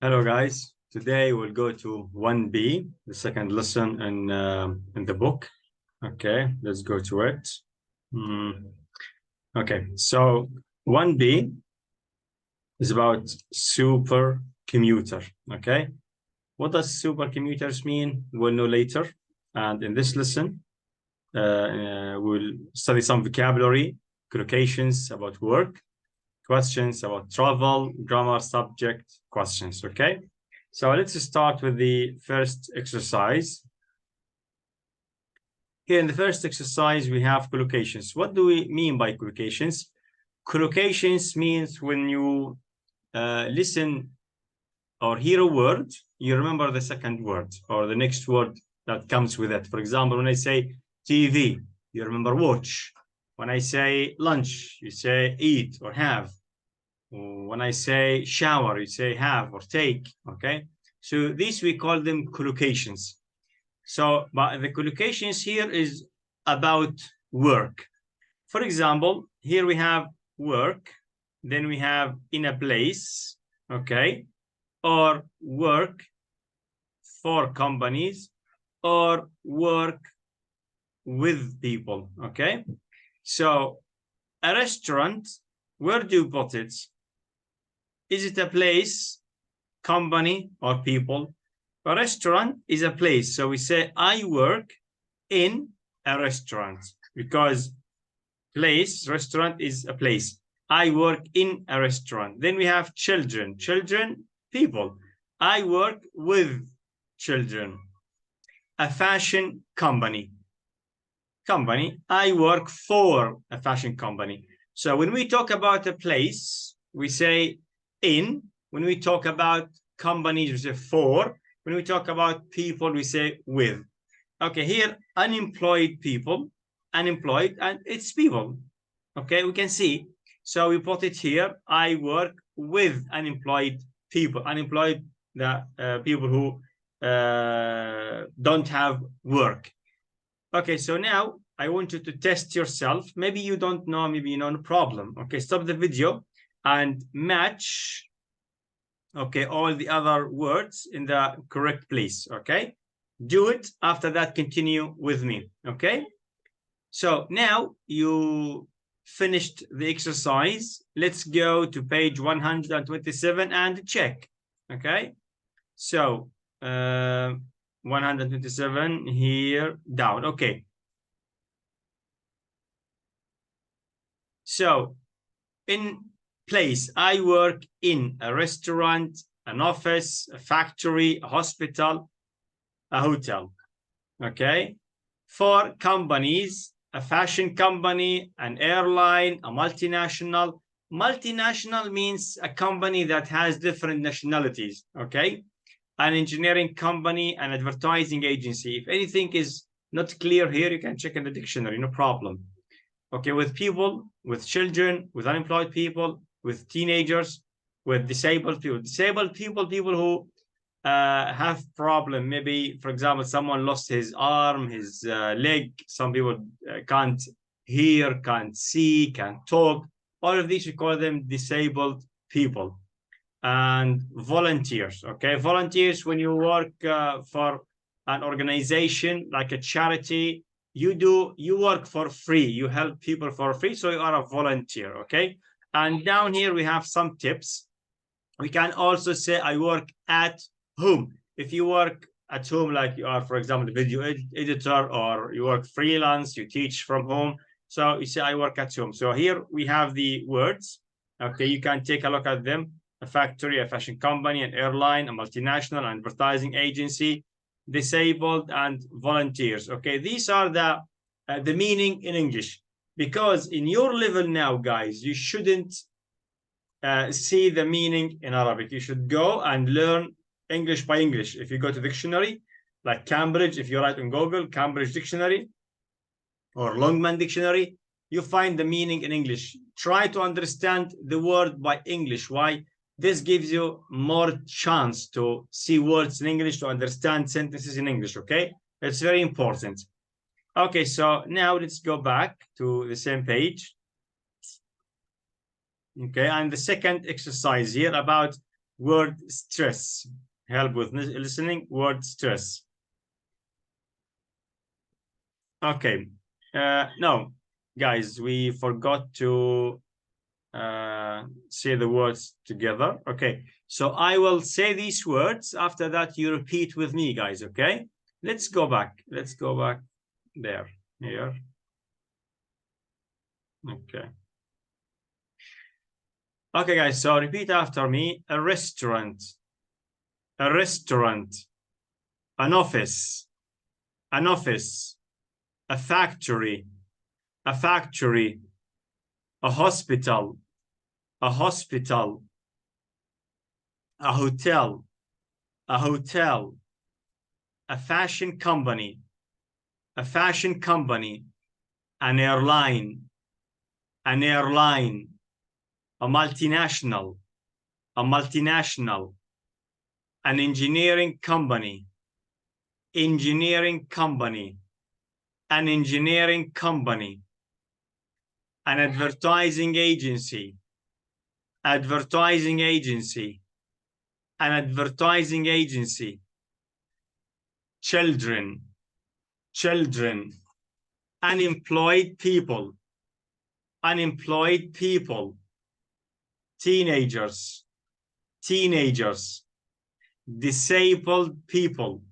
Hello guys, today we'll go to 1B, the second lesson in the book. Okay, let's go to it. Okay, so 1B is about super commuter. Okay, what does super commuters mean? We'll know later. And in this lesson, we'll study some vocabulary, collocations about work, questions about travel, grammar, subject, questions, okay? So let's start with the first exercise. Here in the first exercise, we have collocations. What do we mean by collocations? Collocations means when you listen or hear a word, you remember the second word or the next word that comes with it. For example, when I say TV, you remember watch. When I say lunch, you say eat or have. When I say shower, you say have or take, okay? So these we call them collocations. So, but the collocations here is about work. For example, here we have work, then we have in a place, okay? Or work for companies, or work with people, okay? So a restaurant, where do you put it? Is it a place, company, or people? A restaurant is a place. So we say, I work in a restaurant because place, restaurant is a place. I work in a restaurant. Then we have children. Children, people. I work with children. A fashion company. Company. I work for a fashion company. So when we talk about a place, we say in. When we talk about companies, we say for. When we talk about people, we say with. Okay, here, unemployed people, unemployed, and it's people. Okay, we can see. So we put it here. I work with unemployed people. Unemployed, the people who don't have work. Okay, so now I want you to test yourself. Maybe you don't know, maybe you know, no problem. Okay, stop the video and match, okay, all the other words in the correct place, okay? Do it. After that, continue with me, okay? So now you finished the exercise. Let's go to page 127 and check, okay? So 127 here down, okay. So in place, I work in a restaurant, an office, a factory, a hospital, a hotel, okay? For companies, a fashion company, an airline, a multinational. Multinational means a company that has different nationalities, okay? An engineering company, an advertising agency. If anything is not clear here, you can check in the dictionary, no problem. Okay, with people, with children, with unemployed people, with teenagers, with disabled people. Disabled people, people who have problem. Maybe, for example, someone lost his arm, his leg. Some people can't hear, can't see, can't talk. All of these, we call them disabled people. And volunteers, okay? Volunteers, when you work for an organization like a charity, you work for free, you help people for free, so you are a volunteer, okay? And down here we have some tips. We can also say I work at home. If you work at home, like you are, for example, a video editor, or you work freelance, you teach from home, so you say I work at home. So here we have the words, okay? You can take a look at them. A factory, a fashion company, an airline, a multinational, an advertising agency, disabled, and volunteers. Okay, these are the meaning in English. Because in your level now, guys, you shouldn't see the meaning in Arabic. You should go and learn English by English. If you go to dictionary, like Cambridge, if you write on Google, Cambridge Dictionary or Longman Dictionary, you find the meaning in English. Try to understand the word by English. Why? This gives you more chance to see words in English, to understand sentences in English, okay? It's very important. Okay, so now let's go back to the same page. Okay, and the second exercise here about word stress. Help with listening, word stress. Okay. No, guys, we forgot to say the words together. Okay, so I will say these words. After that, you repeat with me, guys. Okay, let's go back. Let's go back there. Here. Okay. Okay, guys, so repeat after me. A restaurant. A restaurant. An office. An office. A factory. A factory. A hospital. A hospital. A hotel. A hotel. A fashion company. A fashion company. An airline. An airline. A multinational. A multinational. An engineering company. Engineering company. An engineering company. An advertising agency. Advertising agency. An advertising agency. Children. Children. Unemployed people. Unemployed people. Teenagers. Teenagers. Disabled people.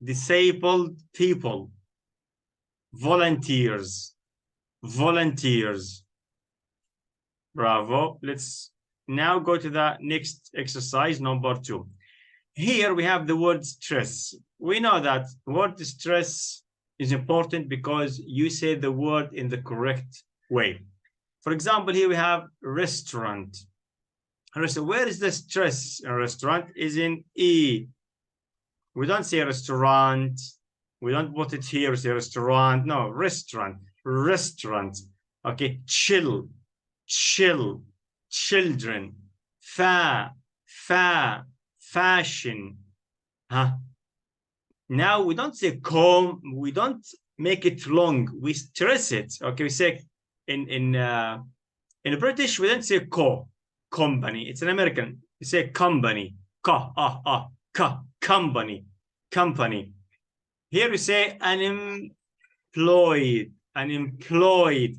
Disabled people. Volunteers. Volunteers. Bravo. Let's now go to the next exercise, number 2. Here we have the word stress. We know that word stress is important because you say the word in the correct way. For example, here we have restaurant. Where is the stress in restaurant? Is in E. We don't say restaurant. We don't put it here, say restaurant. No, restaurant. Restaurant. Okay, chill. Chill. Children. Fashion. Huh? Now we don't say com. We don't make it long. We stress it. Okay, we say in British we don't say company. It's an American. We say company. Company. Company. Here we say unemployed. Unemployed.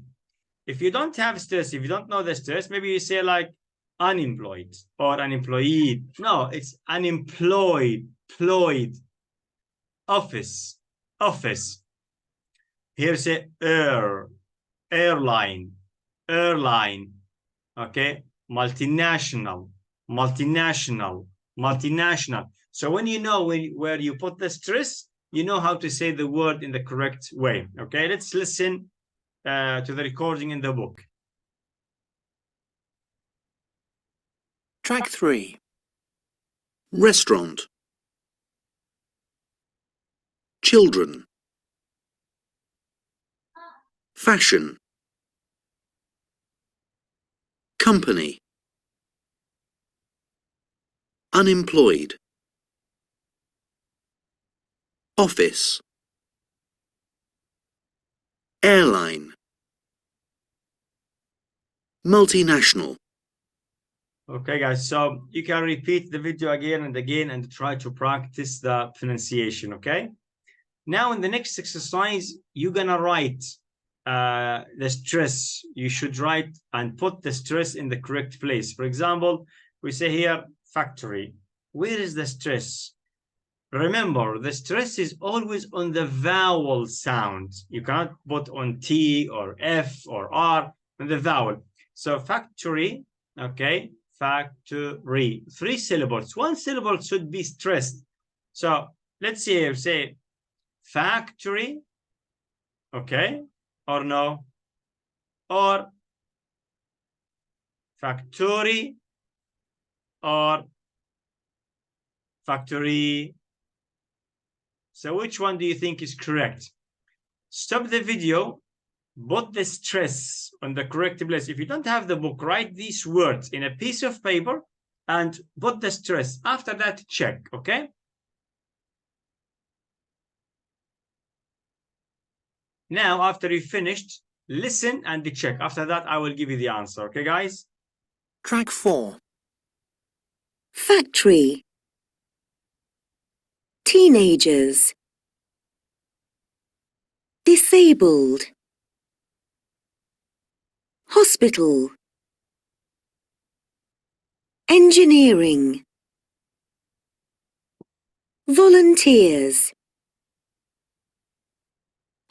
If you don't have stress, if you don't know the stress, maybe you say like unemployed or unemployed. No, it's unemployed. Employed. Office. Office. Here say airline. Airline. Okay. Multinational. Multinational. Multinational. So when you know where you put the stress, you know how to say the word in the correct way. Okay, let's listen to the recording in the book. Track 3. Restaurant. Children. Fashion. Company. Unemployed. Office. Airline. Multinational. Okay, guys, so you can repeat the video again and again and try to practice the pronunciation, okay? Now, in the next exercise, you're gonna write the stress. You should write and put the stress in the correct place. For example, we say here, factory. Where is the stress? Remember, the stress is always on the vowel sound. You cannot put on T or F or R on the vowel. So factory, okay, factory. 3 syllables. 1 syllable should be stressed. So let's see here, say factory, okay, or no, or factory, or factory. So which one do you think is correct? Stop the video, put the stress on the correct place. If you don't have the book, write these words in a piece of paper and put the stress. After that, check, okay? Now, after you finished, listen and check. After that, I will give you the answer, okay, guys? Track 4. factory, teenagers, disabled, hospital, engineering, volunteers,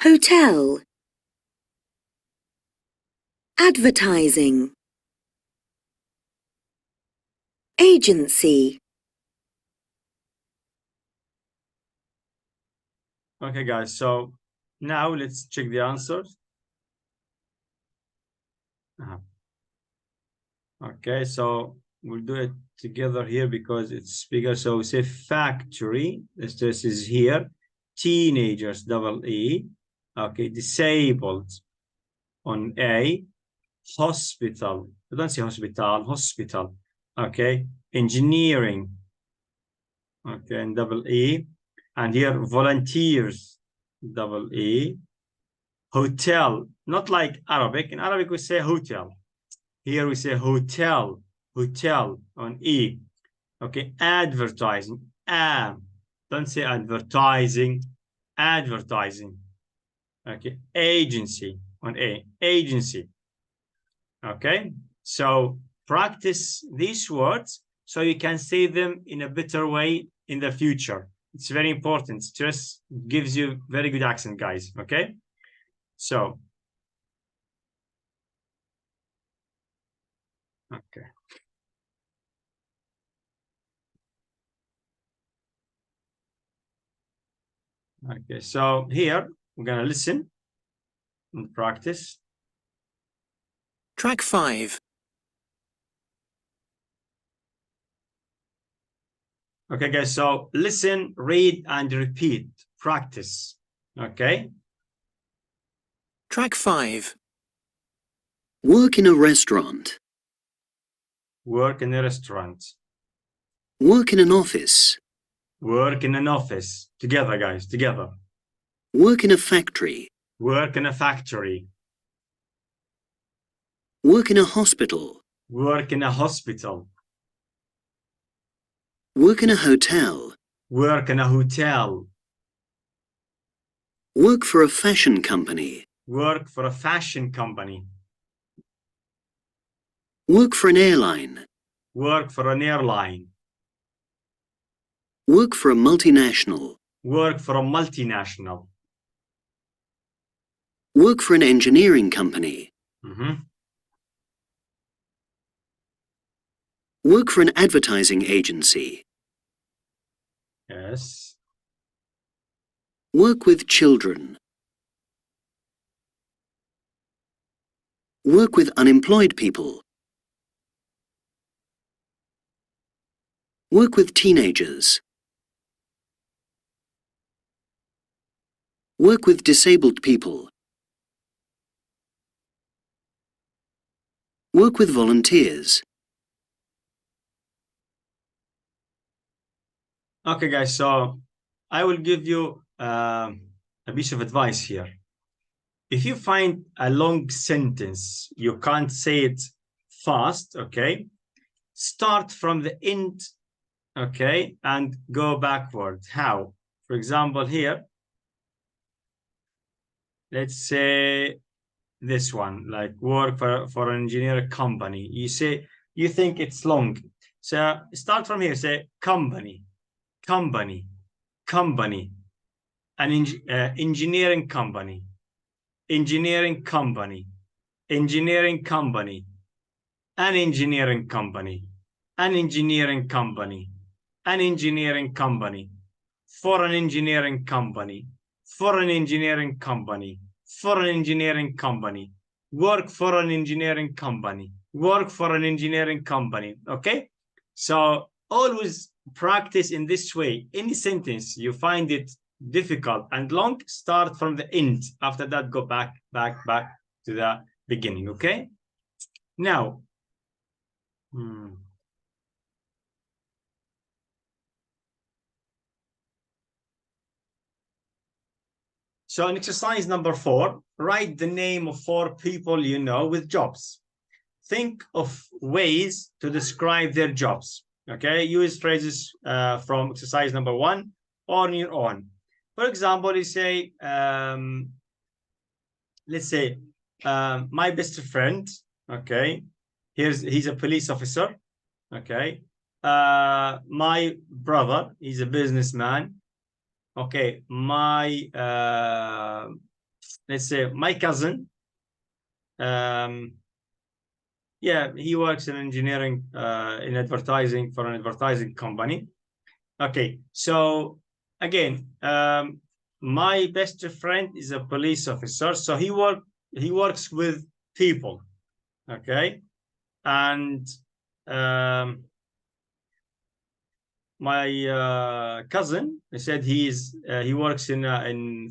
hotel, advertising, agency. Okay, guys, so now let's check the answers. Okay, so we'll do it together here because it's bigger. So we say factory, the stress is here. Teenagers, double E. Okay, disabled on A. Hospital, I don't say hospital, hospital. Okay, engineering. Okay, and double E. And here, volunteers, double E. Hotel, not like Arabic. In Arabic, we say hotel. Here we say hotel, hotel on E. Okay, advertising, don't say advertising, advertising. Okay, agency on A, agency. Okay, so practice these words so you can say them in a better way in the future. It's very important. Stress gives you very good accent, guys. Okay, so okay. Okay, so here we're gonna listen and practice. Track 5. Okay, guys, so listen, read, and repeat. Practice. Okay. Track 5. Work in a restaurant. Work in a restaurant. Work in an office. Work in an office. Together, guys, together. Work in a factory. Work in a factory. Work in a hospital. Work in a hospital. Work in a hotel. Work in a hotel. Work for a fashion company. Work for a fashion company. Work for an airline. Work for an airline. Work for a multinational. Work for a multinational. Work for an engineering company. Work for an advertising agency. Yes. Work with children. Work with unemployed people. Work with teenagers. Work with disabled people. Work with volunteers. Okay, guys, so I will give you a piece of advice here. If you find a long sentence, you can't say it fast, okay? Start from the end, okay, and go backward. How? For example, here, let's say this one, like work for an engineering company. You say, you think it's long. So start from here, say company, company, company, an engineering company, engineering company, engineering company, an engineering company, an engineering company, an engineering company, for an engineering company, for an engineering company, for an engineering company, work for an engineering company, work for an engineering company. Okay, so always practice in this way. Any sentence you find it difficult and long, start from the end. After that, go back to the beginning. Okay, now so in exercise number 4, write the name of 4 people you know with jobs. Think of ways to describe their jobs. Okay, use phrases from exercise number 1 on your own. For example, you say, let's say, my best friend. Okay, he's a police officer. Okay, my brother, he's a businessman. Okay, my let's say my cousin. Yeah, he works in engineering, in advertising for an advertising company. Okay, so again, my best friend is a police officer, so he works with people. Okay, and my cousin, I said he works in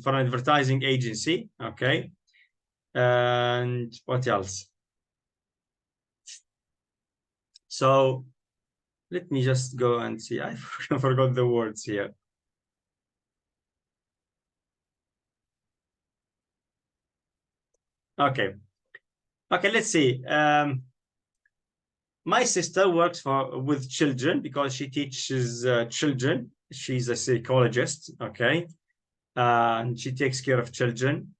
for an advertising agency. Okay, and what else? So let me just go and see. I forgot the words here. Okay, let's see. My sister works with children because she teaches children. She's a psychologist. Okay, and she takes care of children.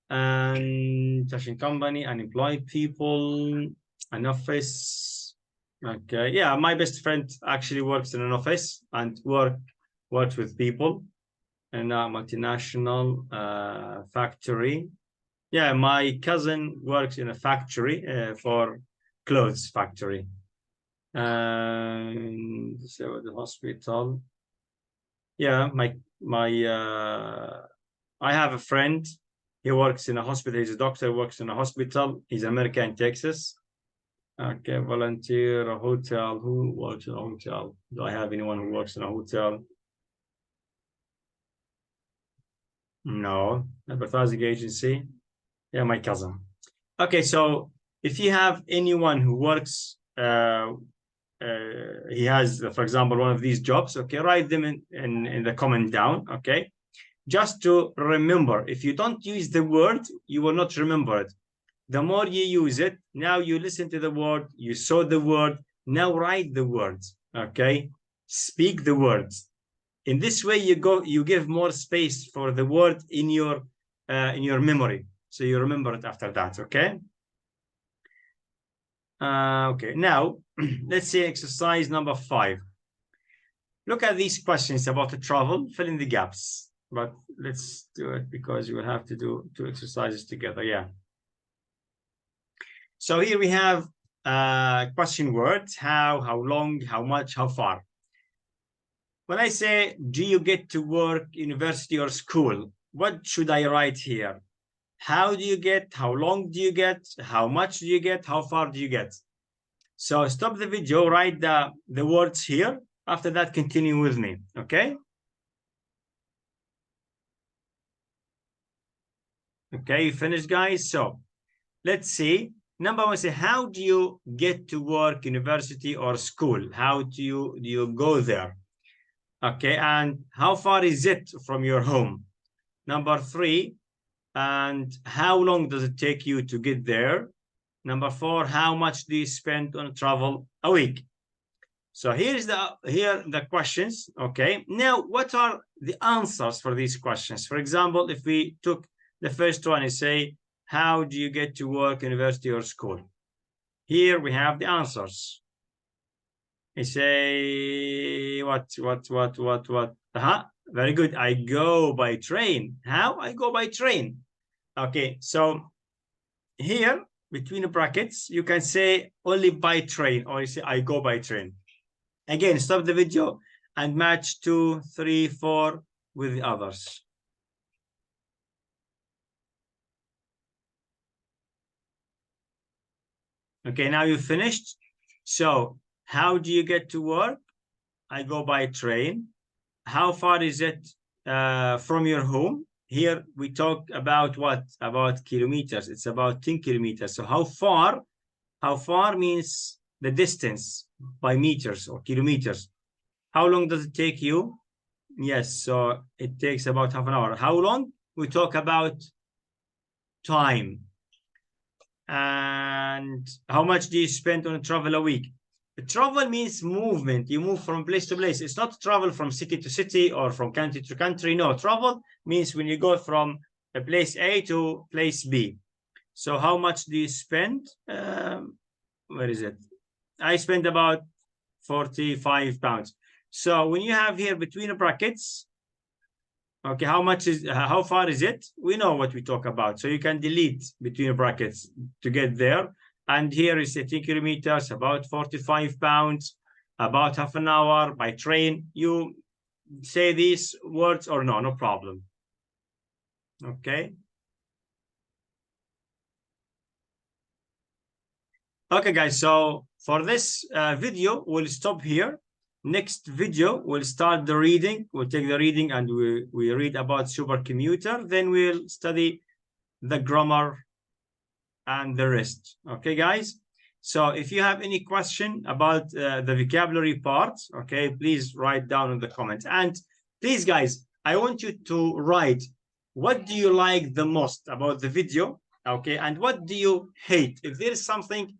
And fashion company, unemployed people, an office. Okay, yeah, my best friend actually works in an office and works with people in a multinational factory. Yeah, my cousin works in a factory for clothes factory. So the hospital. Yeah, I have a friend. He works in a hospital. He's a doctor. Works in a hospital. He's American in Texas. Okay, volunteer, a hotel. Who works in a hotel? Do I have anyone who works in a hotel? No. Advertising agency. Yeah, my cousin. Okay, so if you have anyone who works, he has, for example, one of these jobs. Okay, write them in the comment down. Okay, just to remember. If you don't use the word, you will not remember it. The more you use it, now you listen to the word, you saw the word, now write the words. Okay, speak the words. In this way, you give more space for the word in your memory, so you remember it after that. Okay. Okay, now let's see exercise number 5. Look at these questions about the travel, fill in the gaps. But let's do it because you will have to do 2 exercises together. Yeah. So here we have question words: how long, how much, how far. When I say, do you get to work, university or school, what should I write here? How do you get? How long do you get? How much do you get? How far do you get? So stop the video, write the words here. After that, continue with me, okay? Okay, you finished, guys? So let's see. Number 1, say, how do you get to work, university or school? How do you go there? Okay, and how far is it from your home? Number 3, and how long does it take you to get there? Number 4, how much do you spend on travel a week? So here the questions. Okay, now what are the answers for these questions? For example, if we took the first one and say, how do you get to work, university or school? Here we have the answers. I say what? Very good. I go by train. How? I go by train. Okay, so here between the brackets you can say only by train, or you say I go by train. Again, stop the video and match 2, 3, 4 with the others. Okay, now you've finished. So how do you get to work? I go by train. How far is it from your home? Here we talk about what? About kilometers. It's about 10 kilometers. So how far? How far means the distance by meters or kilometers. How long does it take you? Yes, so it takes about half an hour. How long? We talk about time. And how much do you spend on travel a week? Travel means movement. You move from place to place. It's not travel from city to city or from country to country. No, travel means when you go from a place A to place B. So how much do you spend? Where is it? I spend about 45 pounds. So when you have here between brackets, okay, how far is it? We know what we talk about. So you can delete between brackets to get there. And here is 18 kilometers, about 45 pounds, about half an hour by train. You say these words or no problem. Okay. Okay, guys, so for this video, we'll stop here. Next video, we'll start the reading. We'll take the reading and we read about supercommuter. Then we'll study the grammar and the rest. Okay, guys? So if you have any question about the vocabulary part, okay, please write down in the comments. And please, guys, I want you to write, what do you like the most about the video? Okay, and what do you hate? If there is something,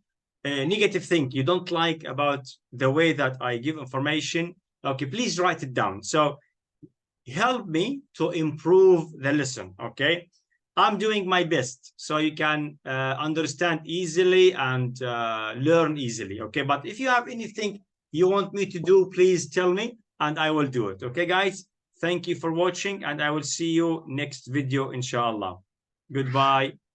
a negative thing you don't like about the way that I give information, okay, please write it down. So help me to improve the lesson, okay? I'm doing my best so you can understand easily and learn easily, okay? But if you have anything you want me to do, please tell me and I will do it, okay, guys? Thank you for watching and I will see you next video, inshallah. Goodbye.